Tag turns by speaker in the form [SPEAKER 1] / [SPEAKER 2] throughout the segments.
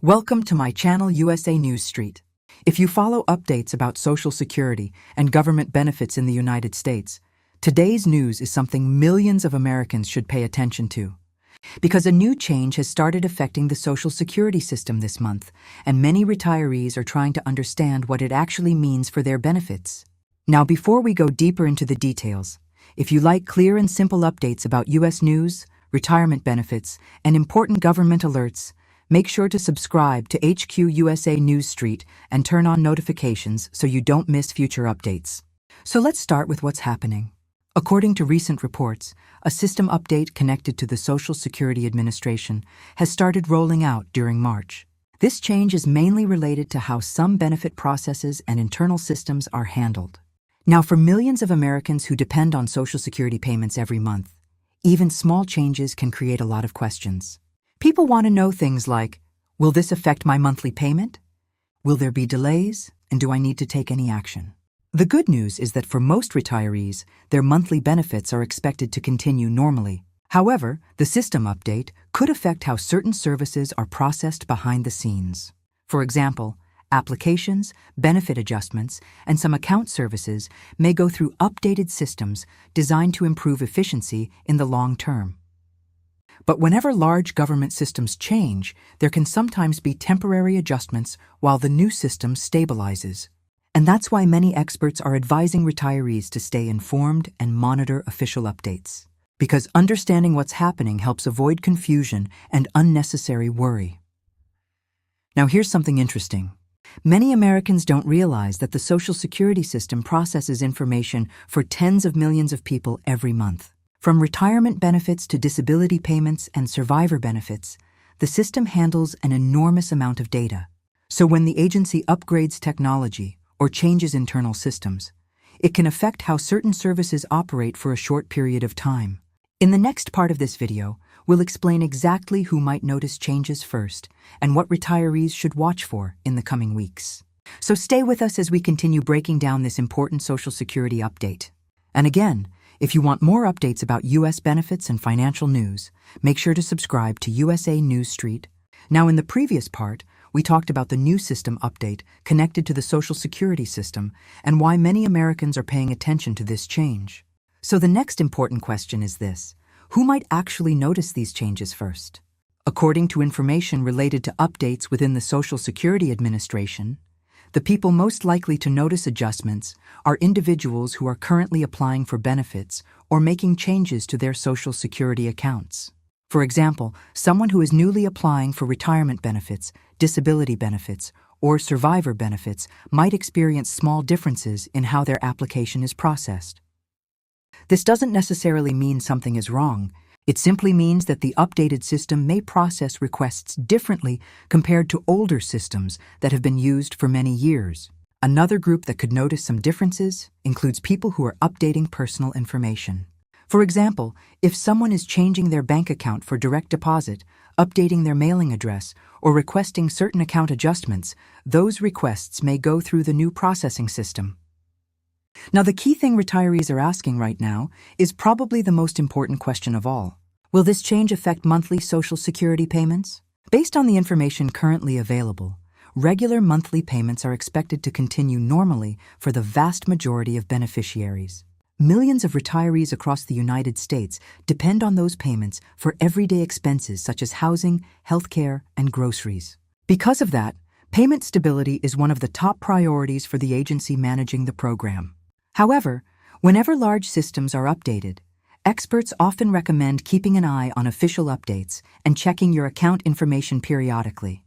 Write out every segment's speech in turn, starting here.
[SPEAKER 1] Welcome to my channel USA News Street. If you follow updates about Social Security and government benefits in the United States, today's news is something millions of Americans should pay attention to. Because a new change has started affecting the Social Security system this month, and many retirees are trying to understand what it actually means for their benefits. Now, before we go deeper into the details, if you like clear and simple updates about U.S. news, retirement benefits, and important government alerts, make sure to subscribe to HQ USA News Street and turn on notifications so you don't miss future updates. So let's start with what's happening. According to recent reports, a system update connected to the Social Security Administration has started rolling out during March. This change is mainly related to how some benefit processes and internal systems are handled. Now, for millions of Americans who depend on Social Security payments every month, even small changes can create a lot of questions. People want to know things like, will this affect my monthly payment? Will there be delays? And do I need to take any action? The good news is that for most retirees, their monthly benefits are expected to continue normally. However, the system update could affect how certain services are processed behind the scenes. For example, applications, benefit adjustments, and some account services may go through updated systems designed to improve efficiency in the long term. But whenever large government systems change, there can sometimes be temporary adjustments while the new system stabilizes. And that's why many experts are advising retirees to stay informed and monitor official updates. Because understanding what's happening helps avoid confusion and unnecessary worry. Now here's something interesting. Many Americans don't realize that the Social Security system processes information for tens of millions of people every month. From retirement benefits to disability payments and survivor benefits, the system handles an enormous amount of data. So when the agency upgrades technology or changes internal systems, it can affect how certain services operate for a short period of time. In the next part of this video, we'll explain exactly who might notice changes first and what retirees should watch for in the coming weeks. So stay with us as we continue breaking down this important Social Security update. And again, if you want more updates about U.S. benefits and financial news, make sure to subscribe to USA News Street. Now, in the previous part, we talked about the new system update connected to the Social Security system and why many Americans are paying attention to this change. So the next important question is this: who might actually notice these changes first? According to information related to updates within the Social Security Administration, the people most likely to notice adjustments are individuals who are currently applying for benefits or making changes to their Social Security accounts. For example, someone who is newly applying for retirement benefits, disability benefits, or survivor benefits might experience small differences in how their application is processed. This doesn't necessarily mean something is wrong. It simply means that the updated system may process requests differently compared to older systems that have been used for many years. Another group that could notice some differences includes people who are updating personal information. For example, if someone is changing their bank account for direct deposit, updating their mailing address, or requesting certain account adjustments, those requests may go through the new processing system. Now, the key thing retirees are asking right now is probably the most important question of all. Will this change affect monthly Social Security payments? Based on the information currently available, regular monthly payments are expected to continue normally for the vast majority of beneficiaries. Millions of retirees across the United States depend on those payments for everyday expenses such as housing, healthcare, and groceries. Because of that, payment stability is one of the top priorities for the agency managing the program. However, whenever large systems are updated, experts often recommend keeping an eye on official updates and checking your account information periodically.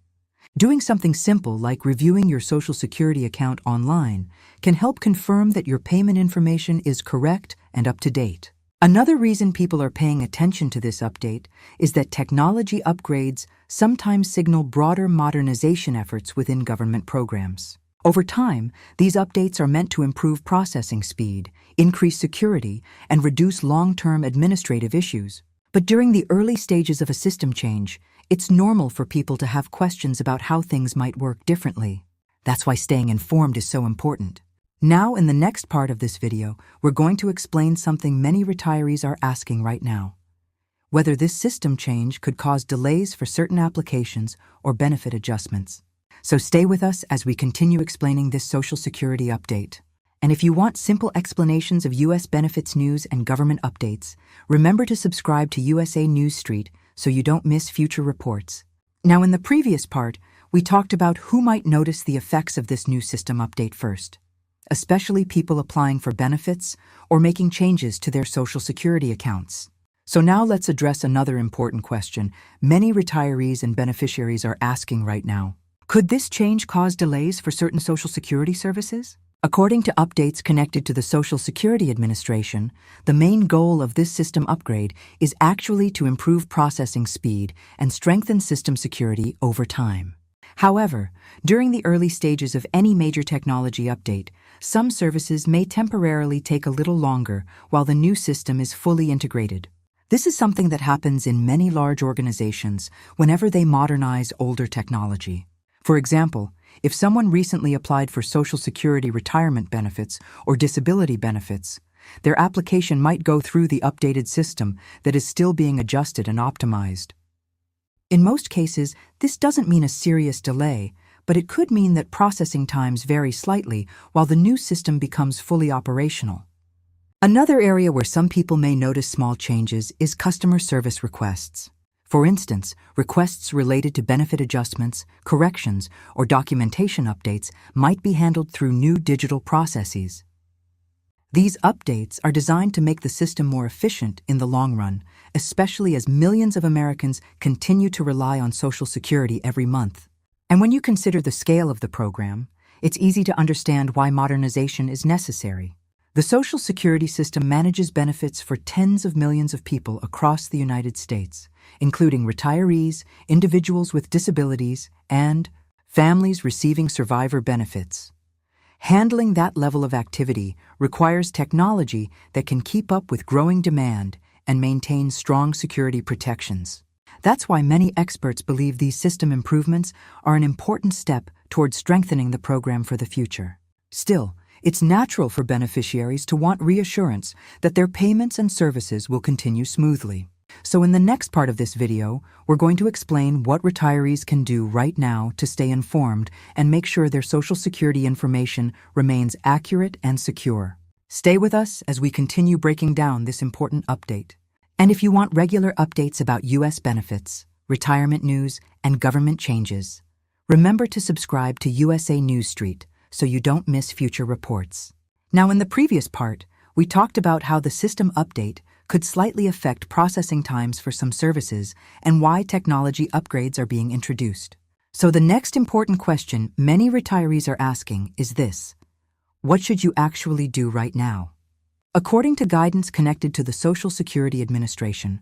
[SPEAKER 1] Doing something simple like reviewing your Social Security account online can help confirm that your payment information is correct and up to date. Another reason people are paying attention to this update is that technology upgrades sometimes signal broader modernization efforts within government programs. Over time, these updates are meant to improve processing speed, increase security, and reduce long-term administrative issues. But during the early stages of a system change, it's normal for people to have questions about how things might work differently. That's why staying informed is so important. Now, in the next part of this video, we're going to explain something many retirees are asking right now. whether this system change could cause delays for certain applications or benefit adjustments. So stay with us as we continue explaining this Social Security update. And if you want simple explanations of U.S. benefits news and government updates, remember to subscribe to USA News Street so you don't miss future reports. Now, in the previous part, we talked about who might notice the effects of this new system update first, especially people applying for benefits or making changes to their Social Security accounts. So now let's address another important question many retirees and beneficiaries are asking right now. Could this change cause delays for certain Social Security services? According to updates connected to the Social Security Administration, the main goal of this system upgrade is actually to improve processing speed and strengthen system security over time. However, during the early stages of any major technology update, some services may temporarily take a little longer while the new system is fully integrated. This is something that happens in many large organizations whenever they modernize older technology. For example, if someone recently applied for Social Security retirement benefits or disability benefits, their application might go through the updated system that is still being adjusted and optimized. In most cases, this doesn't mean a serious delay, but it could mean that processing times vary slightly while the new system becomes fully operational. Another area where some people may notice small changes is customer service requests. For instance, requests related to benefit adjustments, corrections, or documentation updates might be handled through new digital processes. These updates are designed to make the system more efficient in the long run, especially as millions of Americans continue to rely on Social Security every month. And when you consider the scale of the program, it's easy to understand why modernization is necessary. The Social Security system manages benefits for tens of millions of people across the United States, including retirees, individuals with disabilities, and families receiving survivor benefits. Handling that level of activity requires technology that can keep up with growing demand and maintain strong security protections. That's why many experts believe these system improvements are an important step towards strengthening the program for the future. Still, it's natural for beneficiaries to want reassurance that their payments and services will continue smoothly. So in the next part of this video, we're going to explain what retirees can do right now to stay informed and make sure their Social Security information remains accurate and secure. Stay with us as we continue breaking down this important update. And if you want regular updates about U.S. benefits, retirement news, and government changes, remember to subscribe to USA News Street so you don't miss future reports. Now, in the previous part, we talked about how the system update could slightly affect processing times for some services and why technology upgrades are being introduced. So the next important question many retirees are asking is this: what should you actually do right now? According to guidance connected to the Social Security Administration,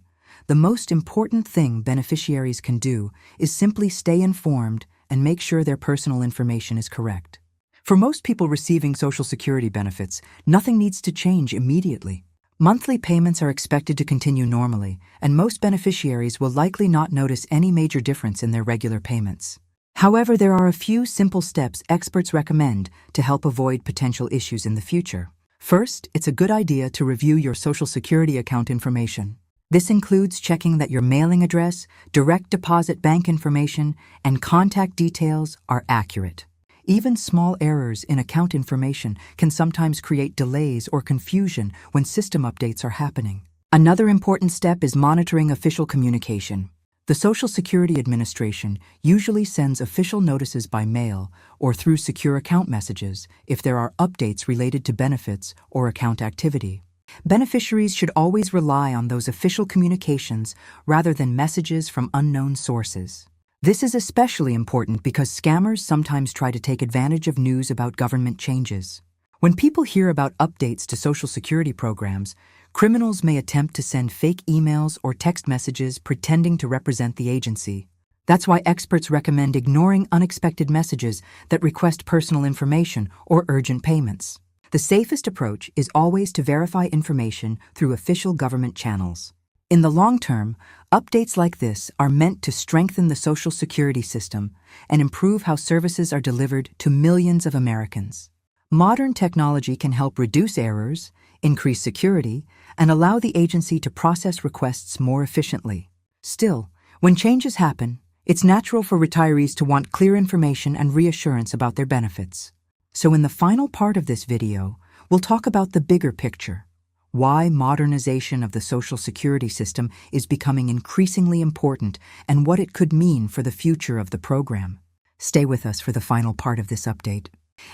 [SPEAKER 1] the most important thing beneficiaries can do is simply stay informed and make sure their personal information is correct. For most people receiving Social Security benefits, nothing needs to change immediately. Monthly payments are expected to continue normally, and most beneficiaries will likely not notice any major difference in their regular payments. However, there are a few simple steps experts recommend to help avoid potential issues in the future. First, it's a good idea to review your Social Security account information. This includes checking that your mailing address, direct deposit bank information, and contact details are accurate. Even small errors in account information can sometimes create delays or confusion when system updates are happening. Another important step is monitoring official communication. The Social Security Administration usually sends official notices by mail or through secure account messages if there are updates related to benefits or account activity. Beneficiaries should always rely on those official communications rather than messages from unknown sources. This is especially important because scammers sometimes try to take advantage of news about government changes. When people hear about updates to Social Security programs, criminals may attempt to send fake emails or text messages pretending to represent the agency. That's why experts recommend ignoring unexpected messages that request personal information or urgent payments. The safest approach is always to verify information through official government channels. In the long term, updates like this are meant to strengthen the Social Security system and improve how services are delivered to millions of Americans. Modern technology can help reduce errors, increase security, and allow the agency to process requests more efficiently. Still, when changes happen, it's natural for retirees to want clear information and reassurance about their benefits. So in the final part of this video, we'll talk about the bigger picture, why modernization of the Social Security system is becoming increasingly important and what it could mean for the future of the program. Stay with us for the final part of this update.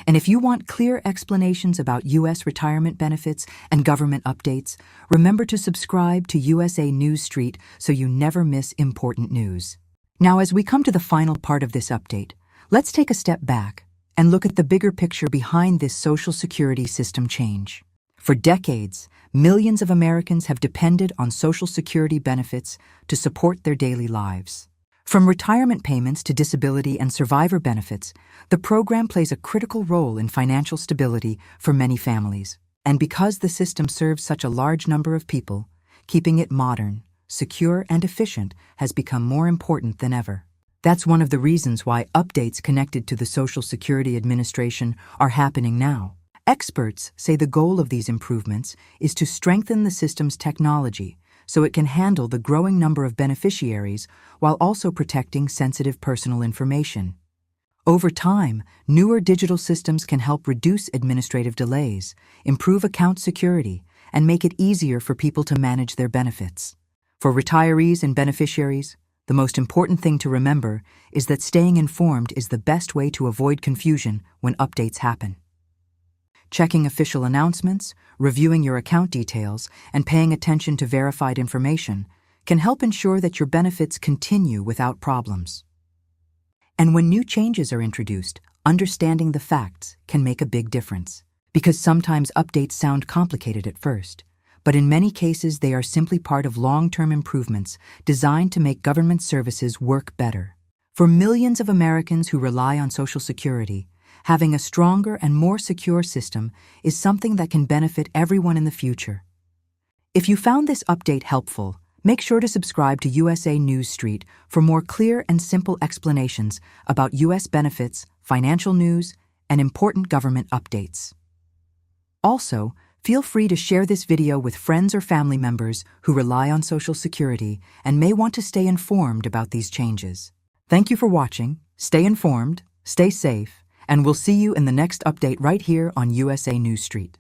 [SPEAKER 1] And if you want clear explanations about U.S. retirement benefits and government updates, remember to subscribe to USA News Street so you never miss important news. Now, as we come to the final part of this update, let's take a step back and look at the bigger picture behind this Social Security system change. For decades, millions of Americans have depended on Social Security benefits to support their daily lives. From retirement payments to disability and survivor benefits, the program plays a critical role in financial stability for many families. And because the system serves such a large number of people, keeping it modern, secure, and efficient has become more important than ever. That's one of the reasons why updates connected to the Social Security Administration are happening now. Experts say the goal of these improvements is to strengthen the system's technology so it can handle the growing number of beneficiaries while also protecting sensitive personal information. Over time, newer digital systems can help reduce administrative delays, improve account security, and make it easier for people to manage their benefits. For retirees and beneficiaries, the most important thing to remember is that staying informed is the best way to avoid confusion when updates happen. Checking official announcements, reviewing your account details, and paying attention to verified information can help ensure that your benefits continue without problems. And when new changes are introduced, understanding the facts can make a big difference. Because sometimes updates sound complicated at first, but in many cases they are simply part of long-term improvements designed to make government services work better. For millions of Americans who rely on Social Security, having a stronger and more secure system is something that can benefit everyone in the future. If you found this update helpful, make sure to subscribe to USA News Street for more clear and simple explanations about U.S. benefits, financial news, and important government updates. Also, feel free to share this video with friends or family members who rely on Social Security and may want to stay informed about these changes. Thank you for watching. Stay informed, stay safe, and we'll see you in the next update right here on USA News Street.